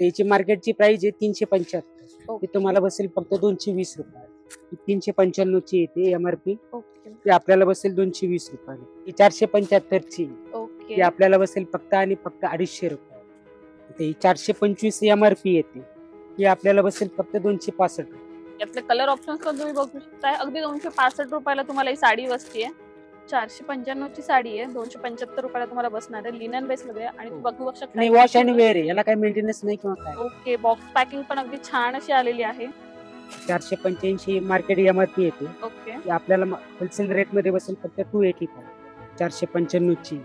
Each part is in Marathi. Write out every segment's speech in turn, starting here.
त्याची मार्केटची प्राइस आहे 375. ती तुम्हाला बसेल फक्त 220 रुपये. 395 ची येते एमआरपी. ती आपल्याला बसेल 220 रुपये. ही 475 ची ती आपल्याला बसेल फक्त आणि फक्त 250 रुपये. ही 425 एमआरपी येते. ती आपल्याला बसेल फक्त 265 रुपये. यातले कलर ऑप्शन्स पण तुम्ही बघू शकता. अगदी 265 रुपयाला तुम्हाला ही साडी बसतीये. 495 ची साडी आहे. 275 रुपयाला तुम्हाला बसणार आहे. लिनन बेस मध्ये आणि बघू शकता. नाही वॉश अँड वेअर आहे, याला काही मेंटेनन्स नाही किंवा काय. ओके, बॉक्स पॅकिंग पण अगदी छान अशी आलेली आहे. 485 मार्केट एमआरपी येते. ओके, आपल्याला होलसेल रेट मध्ये बसेल फक्त 285. 495 ची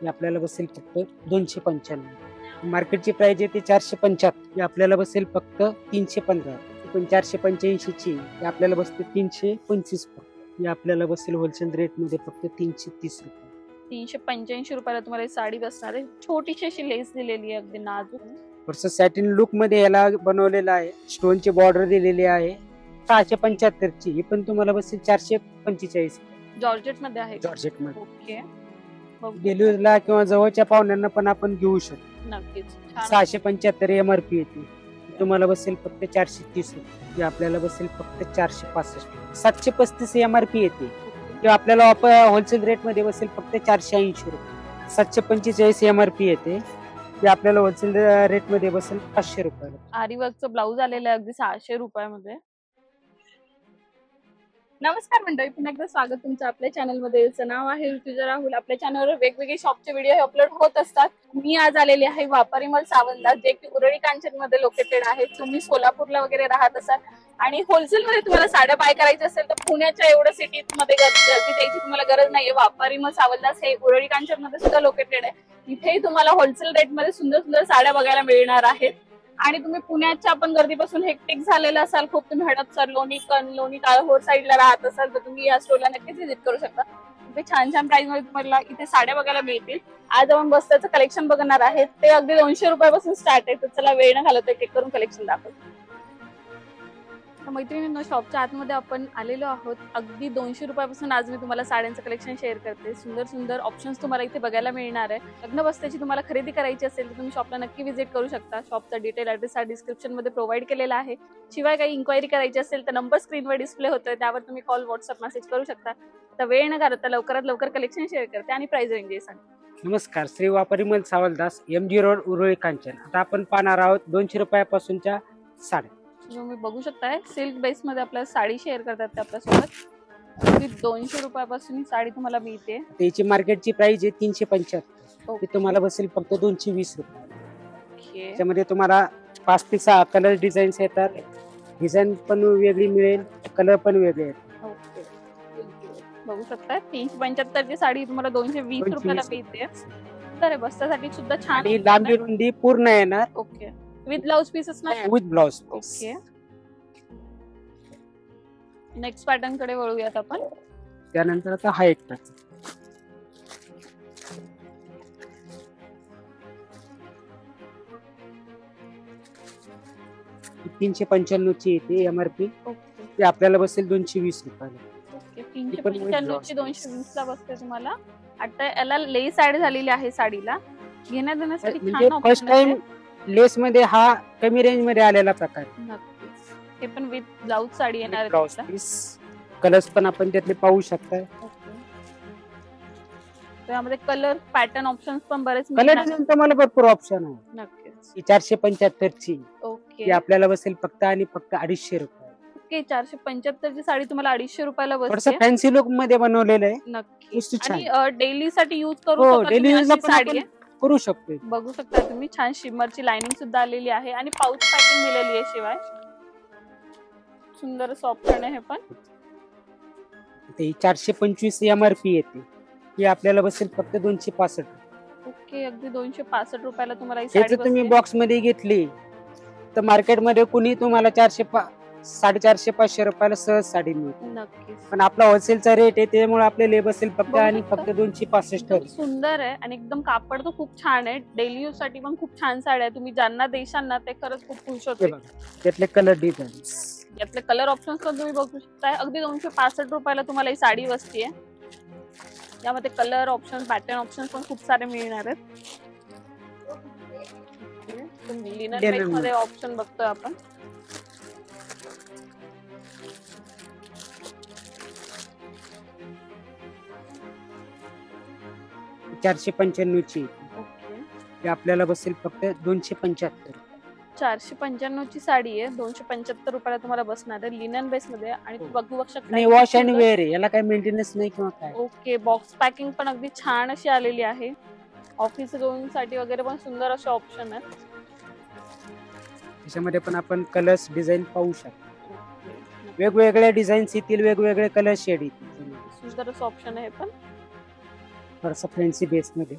आपल्याला बसेल फक्त 295. मार्केटची प्राइस आहे ती 475. आपल्याला बसेल फक्त 315. पण 485 ची आपल्याला बसते 325. ही आपल्याला बसेल होलसेल रेट मध्ये फक्त 330 रुपये. 385 रुपयाला तुम्हाला ही साडी बसणार आहे. छोटीशी अशी लेस दिलेली आहे, अगदी नाजूक. वरचं सॅटिन लुक मध्ये याला बनवलेलं आहे. स्टोनची बॉर्डर दिलेली आहे. 675 ची ही पण तुम्हाला बसेल 445. जॉर्जेट मध्ये आहे. जॉर्जेट मध्ये. ओके, डेलिव्हरीला किंवा जवळच्या पाहुण्यांना पण आपण घेऊ शकतो. नक्कीच. 675 एमआरपी येते. तुम्हाला बसेल फक्त 430 रुपये. आपल्याला बसेल फक्त 465. 735 एमआरपी येते. किंवा आपल्याला होलसेल रेट मध्ये बसेल फक्त 480 रुपये. 745 एमआरपी येते. ते आपल्याला होलसेल रेट मध्ये बसेल 500 रुपये. आरी वर्कचं ब्लाऊज आलेलं आहे अगदी 600 रुपयामध्ये. नमस्कार मंडळी, पुन्हा एकदा स्वागत तुमचं आपल्या चॅनल मध्ये. नाव आहे ऋतुजा राहुल. आपल्या चॅनलवर वेगवेगळे शॉपचे व्हिडिओ हे अपलोड होत असतात. मी आज आलेली आहे व्यापारी मॉल सावंतदास, जे की उरळी कांचन मध्ये लोकेटेड आहे. तुम्ही सोलापूरला वगैरे राहत असाल आणि होलसेल मध्ये तुम्हाला साड्या बाय करायच्या असेल तर पुण्याच्या एवढ्या सिटीज मध्ये गर्दी द्यायची तुम्हाला गरज नाहीये. व्यापारी मॉल सावंतदास हे उरळी कांचन मध्ये सुद्धा लोकेटेड आहे. इथेही तुम्हाला होलसेल रेट मध्ये सुंदर सुंदर साड्या बघायला मिळणार आहेत. आणि तुम्ही पुण्याच्या पण गर्दीपासून हेक्टिक झालेला असाल, खूप तुम्ही हडपसर, लोणी काळभोर साईडला राहत असाल तर तुम्ही या स्टोरला नक्कीच व्हिजिट करू शकता. इथे छान छान प्राइस मध्ये तुम्हाला इथे साड्या बघायला मिळतील. आज आपण बस्त्याचं कलेक्शन बघणार आहेत. ते अगदी 200 रुपयापासून स्टार्ट आहे. तर चला वेळ न घालवता चेक करून कलेक्शन दाखवतो. मैत्रिणींनो, शॉपच्या आतमध्ये आपण आलेलो आहोत. अगदी 200 रुपयापासून आज मी तुम्हाला साड्यांचं कलेक्शन शेअर करते. सुंदर सुंदर ऑप्शन्स तुम्हाला इथे बघायला मिळणार आहे. लग्न बस्त्याची तुम्हाला खरेदी करायची असेल तर तुम्ही शॉपला नक्की व्हिजिट करू शकता. शॉपचा डिटेल ऍड्रेस हा डिस्क्रिप्शन मध्ये प्रोव्हाइड केलेला आहे. शिवाय काही इन्क्वायरी करायची असेल तर नंबर स्क्रीनवर डिस्प्ले होतोय, त्यावर तुम्ही कॉल, व्हॉट्सअप, मेसेज करू शकता. तर वेळ न घालवता लवकरात लवकर कलेक्शन शेअर करते आणि प्राइस रेंज सांगते. नमस्कार, श्री व्यापारी mall Sawantdas, MG road, Urali Kanchan. आता आपण पाहणार आहोत 200 रुपयापासूनच्या साड्या. तुम्ही बघू शकताय सिल्क बेस मध्ये आपल्याला साडी शेअर करतात ते आपल्यासोबत. अगदी 200 रुपयापासून ही साडी तुम्हाला मिळते. त्याची मार्केटची प्राइस आहे 375. ती तुम्हाला बसेल फक्त 220 रुपये. त्यामध्ये तुम्हाला 5 ते 6 कलर डिझाईन्स येतात. डिझाईन पण वेगळी मिळेल, कलर पण वेगळे आहेत. बघू शकता 375 ची साडी तुम्हाला 220 रुपयाला मिळते. तर बस्त्यासाठी सुद्धा छान लांबी रुंदी पूर्ण येणार. ओके, विथ ब्लाउज पीसेस ना? With blouse. Okay, next pattern कडे वळूयात आपण. त्यानंतर आता हा एक पॅटर्न. 395 ची येते एमआरपी. ती आपल्याला बसेल 220 रुपयाला. 395 ची 220 ला बसते तुम्हाला. आता याला लेस ऍड झालेली आहे साडीला. घेण्यात देण्यासाठी म्हणजे फर्स्ट टाइम लेस मध्ये हा कमी रेंज मध्ये आलेला प्रकार. नक्कीच, हे पण विथ ब्लाउज साडी येणार आहे. कलर्स पण आपण त्यातले पाहू शकता. त्यामध्ये कलर पॅटर्न ऑप्शन्स पण बरेच कलर डिझाईन तुम्हाला भरपूर ऑप्शन आहे. नक्कीच. 475 ची ओके, ती आपल्याला बसेल फक्त आणि फक्त 250 रुपये. ओके, 475 ची साडी तुम्हाला 250 रुपयाला बसते. थोडंसं फॅन्सी लुक मध्ये बनवलेलं आहे. नक्की, आणि डेली साठी यूज करू साडी करू शकतो. बघू शकता तुम्ही छान शिमरची लाइनिंग सुद्धा आलेली आहे आणि पाऊच पॅकिंग दिलेली आहे. शिवाय सुंदर सॉफ्ट आहे हे पण. ते 425 एमआरपी येते. ही आपल्याला बसेल फक्त 265. ओके, अगदी 265 रुपयाला तुम्हाला ही साडी तुम्ही बॉक्स मध्ये घेतली तर मार्केट मध्ये कुणी तुम्हाला 400-450 रुपयाला सहज साडी मिळते. नक्कीच, पण आपला होलसेलचा रेट आहे त्यामुळे आपल्याला बसेल फक्त आणि फक्त 265. सुंदर आहे आणि एकदम कापड तो खूप छान आहे. डेली यूज साठी पण खूप छान साड्या आहे. तुम्ही ज्यांना देशाल ना ते खरंच खूप खुश होते. त्यातले कलर डिझाईन्स, यातले कलर ऑप्शन्स पण तुम्ही बघू शकता. अगदी 265 रुपयाला तुम्हाला ही साडी बसतीये. यामध्ये कलर ऑप्शन, पॅटर्न ऑप्शन पण खूप सारे मिळणार आहेत. लिनन Linen बेस मध्ये ऑप्शन बघतोय आपण. चारशे 495 ची ओके. ती आपल्याला बसेल फक्त 275. 495 ची साडी आहे, 275 रुपयाला तुम्हाला बसणार आहे लिनन बेस मध्ये. आणि हो. बघू शकता आणि वॉश अँड वेअर आहे, याला काही मेंटेनन्स नाही किंवा काय. ओके. बॉक्स पॅकिंग पण अगदी छान अशी आलेली आहे. ऑफिस गोईंग साठी वगैरे पण सुंदर असे ऑप्शन आहेत. त्याच्यामध्ये पण आपण कलर्स डिझाईन पाहू शकतो. वेगवेगळ्या डिझाईन्स येतील, वेगवेगळे कलर शेड येतील. सुंदर असं ऑप्शन आहे पण थोडासा फॅन्सी बेस मध्ये.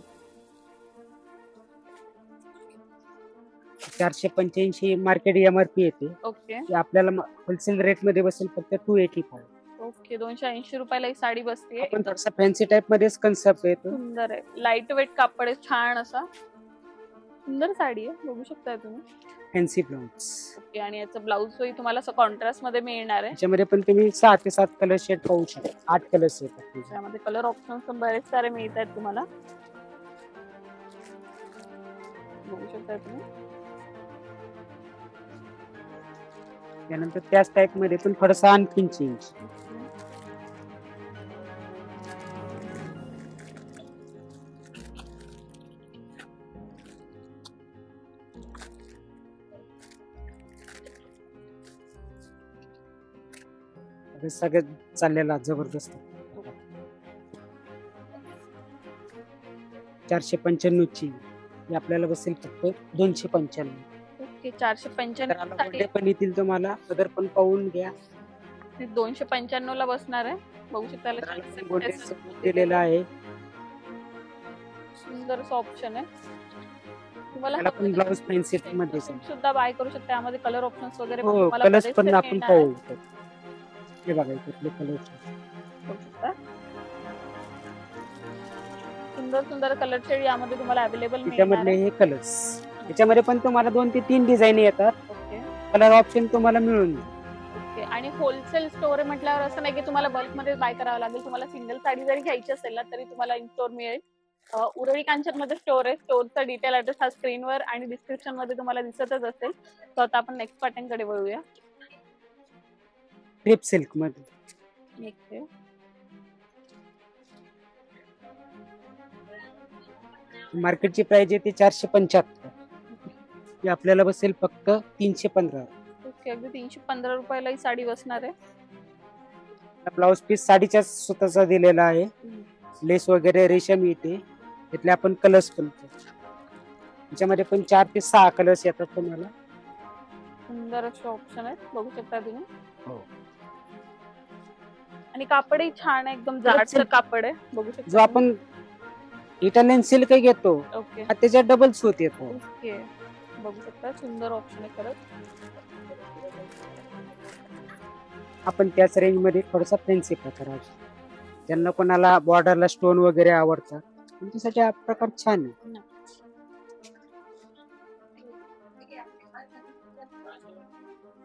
485 मार्केट एमआरपी येते. ओके. ती आपल्याला होलसेल रेट मध्ये बसेल फक्त 285. ओके. 280 रुपयाला ही साडी बसते. आपण थोडासा फॅन्सी टाइप मध्येच कन्सेप्ट येतो. सुंदर आहे, लाईट वेट कापड आहे, छान असा सुंदर साडी आहे, बघू शकता तुम्ही. Fancy blouse. ओके. आणि याचं ब्लाउज तुम्हाला असं कॉन्ट्रास्ट मध्ये मिळणार आहे. त्याच्यामध्ये पण तुम्ही 6 ते 7 कलर शेड पाहू शकता. 8 कलर्स येतात. त्यामध्ये कलर ऑप्शन पण बरेच सारे मिळत आहेत तुम्हाला, बघू शकता तुम्ही. त्यानंतर त्याच टाइप मध्ये पण थोडासा आणखीन चेंज. सगळं चाललेला जबरदस्त. 495 ची आपल्याला बसेल फक्त 295. ओके. 495 पण येतील तुम्हाला, पदर पण पाहून घ्या. 295 ला बसणार आहे, बघू शकता. दिलेला आहे. सुंदर असं ऑप्शन आहे तुम्हाला. ब्लाउज फॅन्सी मध्ये सुद्धा बाय करू शकता. यामध्ये कलर ऑप्शन्स वगैरे कलर्स पण आपण पाहू. हे बघा इथे कलर सुंदर सुंदर कलर शेड यामध्ये तुम्हाला अवेलेबल त्याच्यामधले हे कलर्स. याच्यामध्ये पण तुम्हाला 2 ते 3 डिझाईन येतात. ओके. कलर ऑप्शन तुम्हाला मिळून जाईल. ओके. आणि होलसेल स्टोअर म्हटल्यावर असं नाही की तुम्हाला बल्क मध्ये बाय करावं लागेल. तुम्हाला सिंगल साडी जरी घ्यायची असेल ना तरी तुम्हाला इन स्टोअर मिळेल. उरळी कांचन मध्ये स्टोअर आहे. स्टोअरचा डिटेल ऍड्रेस हा स्क्रीनवर आणि डिस्क्रिप्शन मध्ये तुम्हाला दिसतच असेल. तर आता आपण नेक्स्ट पॅटर्न कडे वळूया. क्रेप सिल्क मध्ये मार्केटची प्राइस आहे ती 475. ती आपल्याला बसेल फक्त 315. ओके. अगदी 315 रुपयाला ही साडी बसणार आहे. ब्लाउज पीस साडीच्या स्वतःचा दिलेला आहे. लेस वगैरे रेशम येते. त्यातले आपण कलर्स पण त्याच्यामध्ये पण 4 ते 6 कलर्स येतात तुम्हाला. सुंदर असे ऑप्शन आहेत, बघू शकता तुम्ही. हो. आणि कापडही छान आहे, एकदम जाडसर कापड आहे, बघू शकता. जो आपण इटालियन सिल्क घेतो ओके. त्याच्यात डबल सूत येतो. ओके. बघू शकता सुंदर ऑप्शन आहे खरंच. आपण त्याच रेंज मध्ये थोडासा फॅन्सी प्रकार आहे. ज्यांना कोणाला बॉर्डरला स्टोन वगैरे आवडतात त्यांच्यासाठी हा प्रकार छान आहे.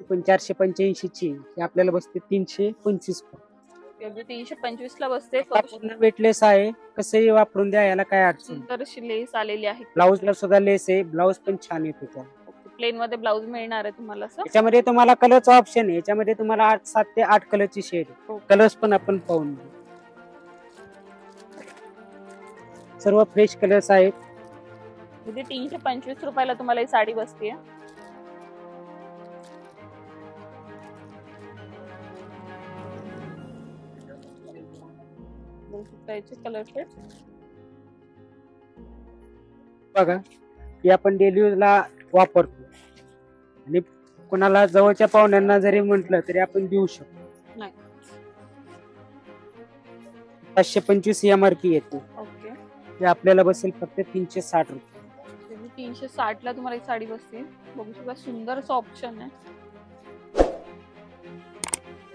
पण 485 ची आपल्याला बसते 325. 325 ला बसते. वेटलेस आहे, कसंही वापरून द्या, याला काय अडचण. सुंदर अशी लेस आलेली आहे. ब्लाउजला सुद्धा लेस आहे. ब्लाउज पण छान येतो. त्या प्लेन मध्ये ब्लाउज मिळणार आहे तुम्हाला. याच्यामध्ये तुम्हाला कलरचा ऑप्शन आहे. याच्यामध्ये तुम्हाला 7 ते 8 कलरची शेड. कलर्स पण आपण पाहून घेऊ. सर्व फ्रेश कलर्स आहेत. 325 रुपयाला तुम्हाला ही साडी बसते. कलर शेड बघा, ही आपण डेली यूजला वापरतो आणि कोणाला जवळच्या पाहुण्यांना जरी म्हटलं तरी आपण देऊ शकतो. 525 एमआरपी येते. ओके. ते आपल्याला बसेल फक्त 360 रुपये. 360 ला तुम्हाला ही साडी बसते. बघू शकता सुंदर असं ऑप्शन आहे.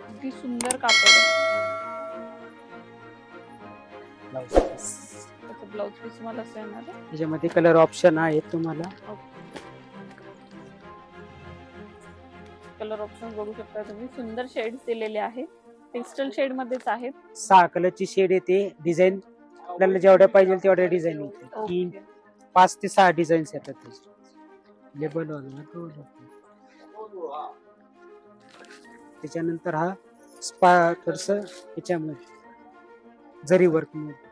किती सुंदर कापड आहे. ब्लाउज पीस तुम्हाला असं येणार आहे. त्याच्यामध्ये कलर ऑप्शन आहे तुम्हाला. कलर ऑप्शन बघू शकता तुम्ही. सुंदर शेड्स दिलेले आहेत. पेस्टल शेड मध्येच आहेत. 6 कलरची शेड येते. डिझाईन आपल्याला जेवढ्या पाहिजे तेवढ्या डिझाईन येते. 5 ते 6 डिझाईन्स येतात. लेबल त्याच्यानंतर हा स्पा थोडस याच्यामध्ये जरी वर्क मध्ये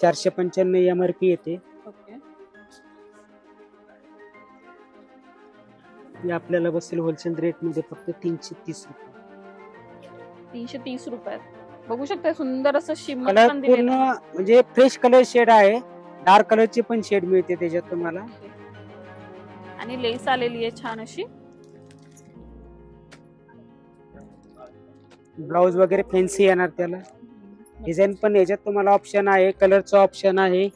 495 MRP येते. ओके. हे आपल्याला बसेल होलसेल रेट मध्ये फक्त 330 रुपये. 330 रुपयात बघू शकता, सुंदर असं शिमर कलर पण पूर्ण दिलेलं आहे. म्हणजे फ्रेश कलर शेड आहे. डार्क कलरची पण शेड मिळते त्याच्यात तुम्हाला. आणि लेस आलेली आहे छान अशी. ब्लाउज वगैरे फॅन्सी येणार त्याला. डिझाईन पण याच्यात तुम्हाला ऑप्शन आहे, कलरचा ऑप्शन आहे.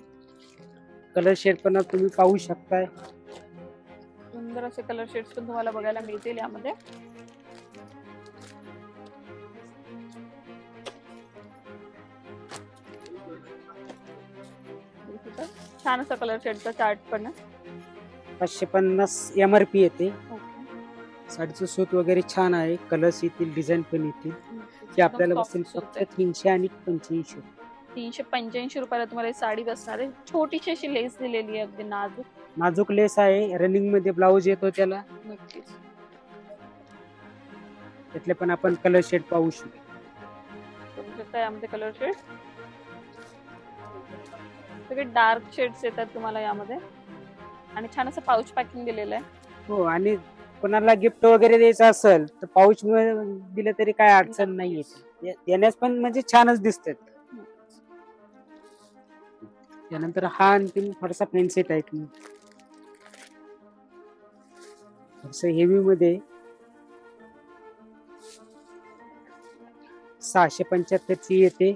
कलर शेड पण तुम्ही पाहू शकताय. सुंदर असे कलर शेड्स पण तुम्हाला बघायला मिळतील यामध्ये. छान असा कलर शेडचा चार्ट पण आहे. 550 MRP येते. ओके. साडीचं सूत वगैरे छान आहे. कलर्स येतील, डिझाईन पण येतील. ते आपल्याला बसेल फक्त 385 रुपये. 385 रुपयाला तुम्हाला ही साडी बसणार आहे. छोटीशी अशी लेस दिलेली आहे, अगदी नाजूक. नाजूक लेस आहे. रनिंग मध्ये ब्लाउज येतो त्याला. नक्कीच. त्यातले पण आपण कलर शेड पाहू शकतो. बघू शकता यामध्ये कलर शेड सगळे डार्क शेड्स येतात तुम्हाला यामध्ये. आणि छान असं पाऊच पॅकिंग दिलेलं आहे. हो, आणि कोणाला गिफ्ट वगैरे द्यायचं असेल तर पाऊच दिलं तरी काय अडचण नाही येते. देण्यास पण म्हणजे छानच दिसतात. त्यानंतर हा आणखी थोडासा फॅन्सी टाईप थोडस हेवी मध्ये 675 ची येते.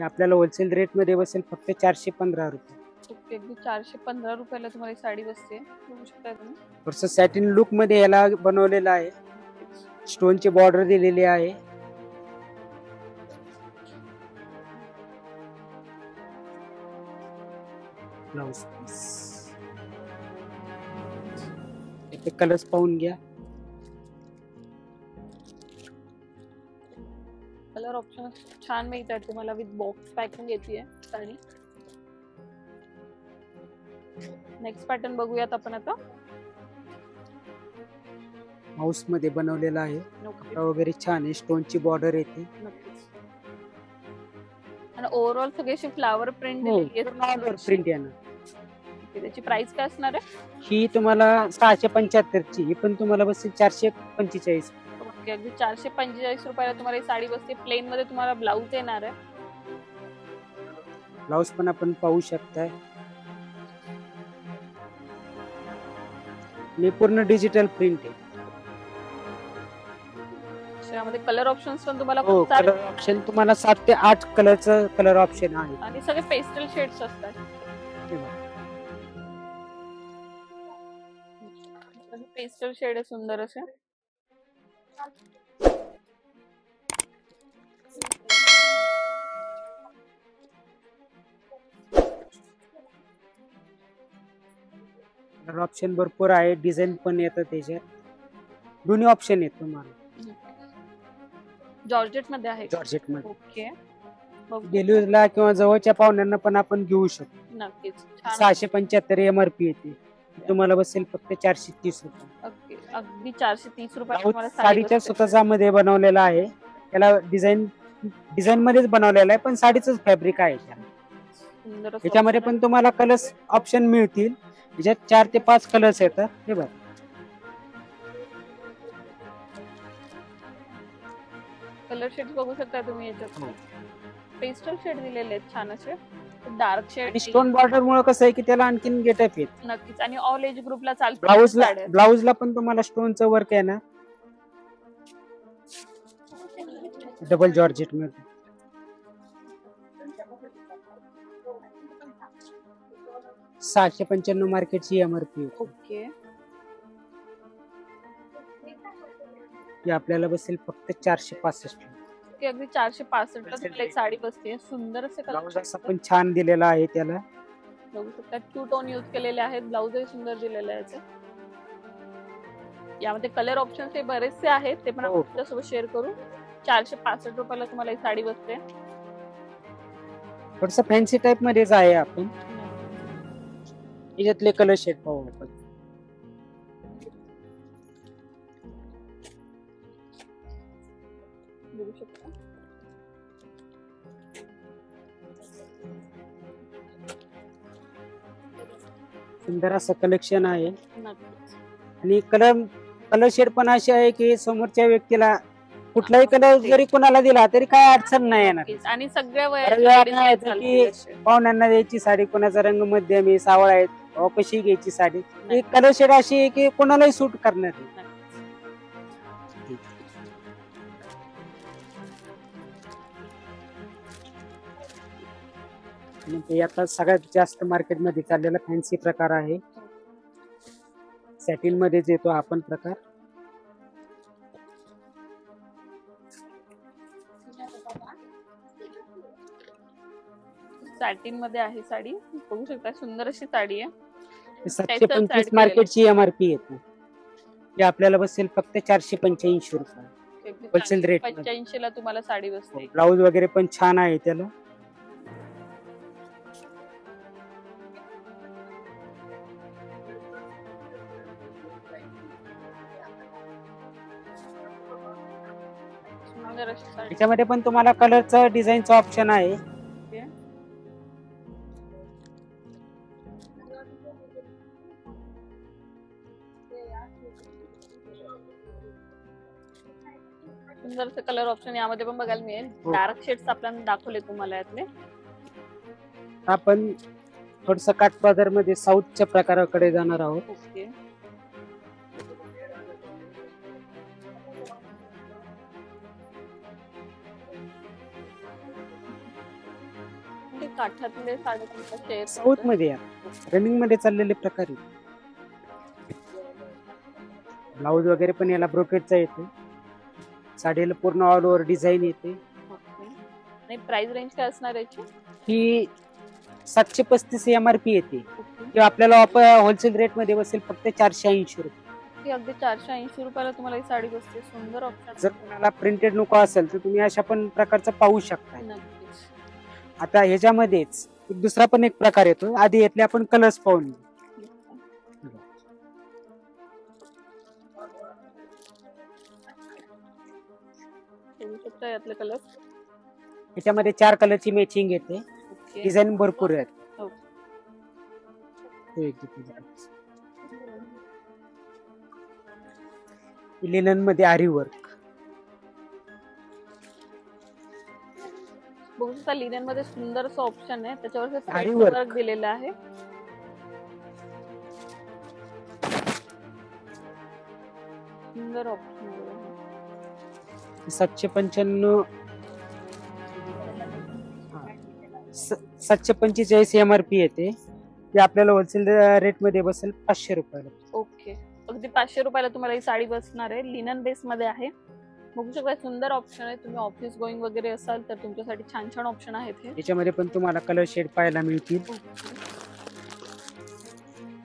आपल्याला होलसेल रेट मध्ये बसेल फक्त 415 रुपये. ओके. अगदी 415 रुपयाला तुम्हाला ही साडी बसते. बघू शकता तुम्ही. थोडस सॅटिन लुक मध्ये याला बनवलेलं आहे. स्टोनची बॉर्डर दिलेली आहे. ब्लाउज पीस इथे कलर्स पाहून घ्या. कलर ऑप्शन छान मिळतात तुम्हाला. विथ बॉक्स पॅकिंग येते साडी. नेक्स्ट पॅटर्न बघूयात आपण आता. हाऊस मध्ये बनवलेला आहे. ओके. वगैरे छान आहे. स्टोनची बॉर्डर येते. नक्कीच. आणि ओव्हरऑल सगळी अशी फ्लावर प्रिंट दिलेली आहे. प्रिंट येणार. त्याची प्राइस काय असणार आहे? ही तुम्हाला 675 ची. ही पण तुम्हाला बसेल 445. ओके. अगदी 445 रुपयाला तुम्हाला ही साडी बसते. प्लेन मध्ये तुम्हाला ब्लाउज येणार आहे. ब्लाउज पण आपण पाहू शकताय. आणि पूर्ण डिजिटल प्रिंट आहे. यामध्ये कलर ऑप्शन्स पण तुम्हाला हो, खूप सारे. कलर ऑप्शन तुम्हाला 7 ते 8 कलरचं कलर ऑप्शन आहे. आणि सगळे पेस्टल शेड्स असतात. पेस्टल शेड आहे सुंदर असे. कलर ऑप्शन भरपूर आहे. डिझाईन पण येतं त्याच्यात. दोन्ही ऑप्शन आहेत तुम्हाला. जॉर्जेट मध्ये आहे. जॉर्जेट मध्ये. ओके. डेलिव्हरीला किंवा जवळच्या पाहुण्यांना पण आपण घेऊ शकतो. नक्कीच. 675 MRP येते. तुम्हाला बसेल फक्त 430 रुपये. अगदी 430 रुपये. साडीच्या स्वतःचा मध्ये बनवलेला आहे. त्याला डिझाईन मध्येच बनवलेला आहे, पण साडीच फॅब्रिक आहे. त्याच्यामध्ये पण तुम्हाला कलर्स ऑप्शन मिळतील. त्याच्यात 4 ते 5 कलर्स येतात. हे बघा. कलर शेड बघू शकता तुम्ही. याच्यात पेस्टल शेड दिलेले आहेत छान असे. Dark shade. स्टोन बॉर्डर मुळे कसं आहे की त्याला आणखीन गेटअप येत. नक्कीच. आणि ऑल एज ग्रुपला चालतं. ब्लाउजला पण तुम्हाला स्टोनचं वर्क आहे ना. डबल जॉर्जेट मध्ये. $695 मार्केटची MRP. ओके. ती आपल्याला बसेल फक्त 465. अगदी 465 ला तुम्हाला साडी बसते. सुंदर असे ब्लाउज असा पण छान दिलेला आहे त्याला. बघू शकता. टू टोन यूज केलेले आहेत. ब्लाउजही सुंदर दिलेले आहे. यामध्ये कलर ऑप्शन्स हे बरेचसे आहेत. ते पण आपण तुमच्यासोबत शेअर करू. 465 रुपयाला तुम्हाला ही साडी बसते. थोडस फॅन्सी टाइप मध्येच आहे आपण. याच्यातले कलर शेड पाहू आपण. बघू शकता. सुंदर असं कलेक्शन आहे. नक्कीच. आणि कलर शेड पण असे आहे की समोरच्या व्यक्तीला कुठलाही कलर जरी कोणाला दिला तरी काय अडचण नाही येणार. नक्कीच. आणि सगळ्या बऱ्याच वयाच्या वेळा ladies काय होतं घालतील की असे. पाहुण्यांना द्यायची साडी, कोणाचा रंग मध्यम आहे, सावळा आहे, कशी घ्यायची साडी. ही कलर शेड अशी आहे की कोणालाही सूट करणार आहे. नक्कीच. आणि ते आता सगळ्यात जास्त मार्केटमध्ये चाललेला फॅन्सी प्रकार आहे. सॅटिन मध्येच येतो हा पण प्रकार. सॅटिन मध्ये आहे साडी. बघू शकता सुंदर अशी साडी आहे. 725 मार्केटची एमआरपी येते. जे आपल्याला बसेल फक्त 485 रुपये होलसेल रेट. 85 ला तुम्हाला साडी बसते. ब्लाऊज वगैरे पण छान आहे त्याला. सुंदर अशी साडी. त्याच्यामध्ये पण तुम्हाला कलरचं डिझाईनचं ऑप्शन आहे. सुंदर कलर ऑप्शन यामध्ये पण बघायला मिळेल. डार्क शेड्स आपल्याला दाखवले तुम्हाला यातले. आपण थोडस काठपदर मध्ये साऊथच्या प्रकाराकडे जाणार आहोत. ओके. काठातले साडे साऊथ मध्ये रनिंग मध्ये चाललेले प्रकार आहेत. ब्लाऊज वगैरे पण याला ब्रोकेटचा येते. साडीला पूर्ण ऑल ओव्हर डिझाईन येते. आणि प्राइस रेंज काय असणार याची? ही 735 एमआरपी येते. किंवा आपल्याला होलसेल रेट मध्ये बसेल फक्त 480 रुपये. अगदी 480 रुपयाला तुम्हाला ही साडी बसते. सुंदर ऑप्शन. जर तुम्हाला प्रिंटेड नको असेल तर तुम्ही अशा पण प्रकारचं पाहू शकता. नक्कीच. आता ह्याच्यामध्येच दुसरा पण एक प्रकार येतो. आधी यातले आपण कलर्स पाहून यातले कलर. याच्यामध्ये 4 कलरची मॅचिंग येते. डिझाईन भरपूर आहेत. लिनन मध्ये आरी वर्क. बघू शकता लिनन मध्ये सुंदर असं ऑप्शन आहे. त्याच्यावर आरी वर्क दिलेलं आहे. सुंदर ऑप्शन. 745 एमआरपी येते. ते आपल्याला होलसेल रेट मध्ये बसेल 500 रुपयाला. ओके. अगदी 500 रुपयाला तुम्हाला ही साडी बसणार आहे. लिनन बेस मध्ये आहे. बघू शकता सुंदर ऑप्शन आहे. तुम्ही ऑफिस गोइंग वगैरे असाल तर तुमच्यासाठी छान छान ऑप्शन आहेत हे. याच्यामध्ये पण तुम्हाला कलर शेड पाहायला मिळतील.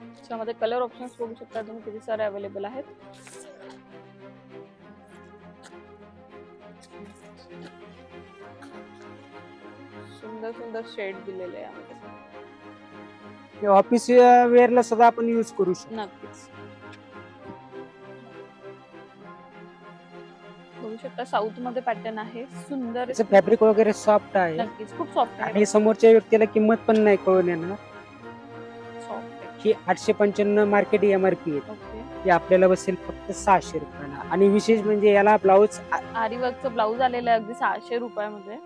त्याच्यामध्ये कलर ऑप्शन्स बघू शकता तुम्ही किती सारे अवेलेबल आहेत. सुंदर सुंदर शेड दिलेले आहे. ऑफिस वेअरला सुद्धा आपण यूज करू शकतो. नक्कीच. बघू शकता साऊथ मध्ये पॅटर्न आहे. सुंदर फॅब्रिक वगैरे सॉफ्ट आहे. नक्कीच खूप सॉफ्ट आहे. आणि समोरच्या व्यक्तीला किंमत पण नाही कळून येणार. सॉफ्ट ही 895 मार्केट एमआरपी आहे. ती आपल्याला बसेल फक्त 600 रुपयाला. आणि विशेष म्हणजे याला ब्लाऊज आरी वर्कचं ब्लाऊज आलेलं आहे अगदी 600 रुपयामध्ये.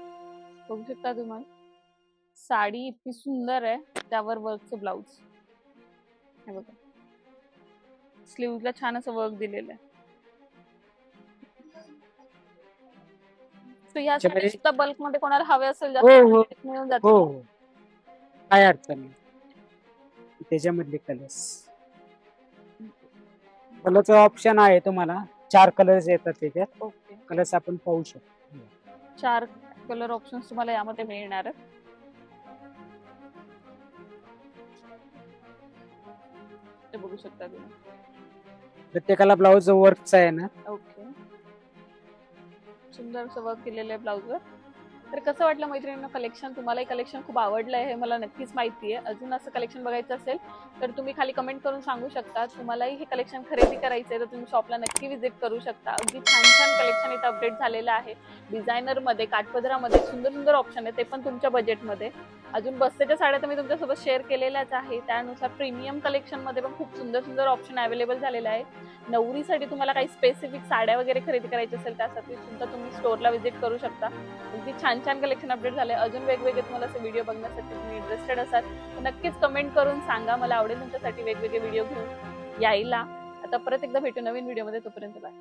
बघू शकता तुम्हाला साडी इतकी सुंदर आहे. त्यावर वर्कचं ब्लाऊज हे बघा. स्लीव्हजला छान असं वर्क दिलेलं आहे. या सुद्धा बल्क मध्ये कोणाला हवे असेल जास्त मिळून जाते. हो काय अडचण नाही. त्याच्यामधले कलरचं ऑप्शन आहे तुम्हाला. 4 कलर्स येतात त्याच्यात. ओके. कलर्स आपण पाहू शकतो. 4 कलर ऑप्शन्स तुम्हाला यामध्ये मिळणार आहेत. ते बघू शकता तुम्ही. प्रत्येकाला ब्लाऊज वर्कचा आहे ना. ओके. सुंदर असं वर्क केलेलं आहे ब्लाऊजवर. तर कसं वाटलं मैत्रिणींनो कलेक्शन? तुम्हालाही कलेक्शन खूप आवडलं आहे हे मला नक्कीच माहिती आहे. अजून असं कलेक्शन बघायचं असेल तर तुम्ही खाली कमेंट करून सांगू शकता. तुम्हालाही हे कलेक्शन खरेदी करायचं आहे तर तुम्ही शॉपला नक्की व्हिजिट करू शकता. अगदी छान छान कलेक्शन इथं अपडेट झालेलं आहे. डिझायनरमध्ये, काठपदरामध्ये सुंदर सुंदर ऑप्शन आहे, ते पण तुमच्या बजेटमध्ये. अजून बस्तेच्या साड्या तर मी तुमच्यासोबत शेअर केलेल्याच आहे. त्यानुसार प्रीमियम कलेक्शनमध्ये पण खूप सुंदर सुंदर ऑप्शन अवेलेबल झालेले आहे. नवरीसाठी तुम्हाला काही स्पेसिफिक साड्या वगैरे खरेदी करायची असेल त्यासाठी सुद्धा तुम्ही स्टोअरला व्हिजिट करू शकता. अगदी छान छान कलेक्शन अपडेट झाले. अजून वेगवेगळे तुम्हाला असे व्हिडिओ बघण्यासाठी तुम्ही इंटरेस्टेड असाल तर नक्कीच कमेंट करून सांगा. मला आवडेल तुमच्यासाठी वेगवेगळे व्हिडिओ घेऊन यायला. आता परत एकदा भेटू नवीन व्हिडिओमध्ये. तोपर्यंत बाय.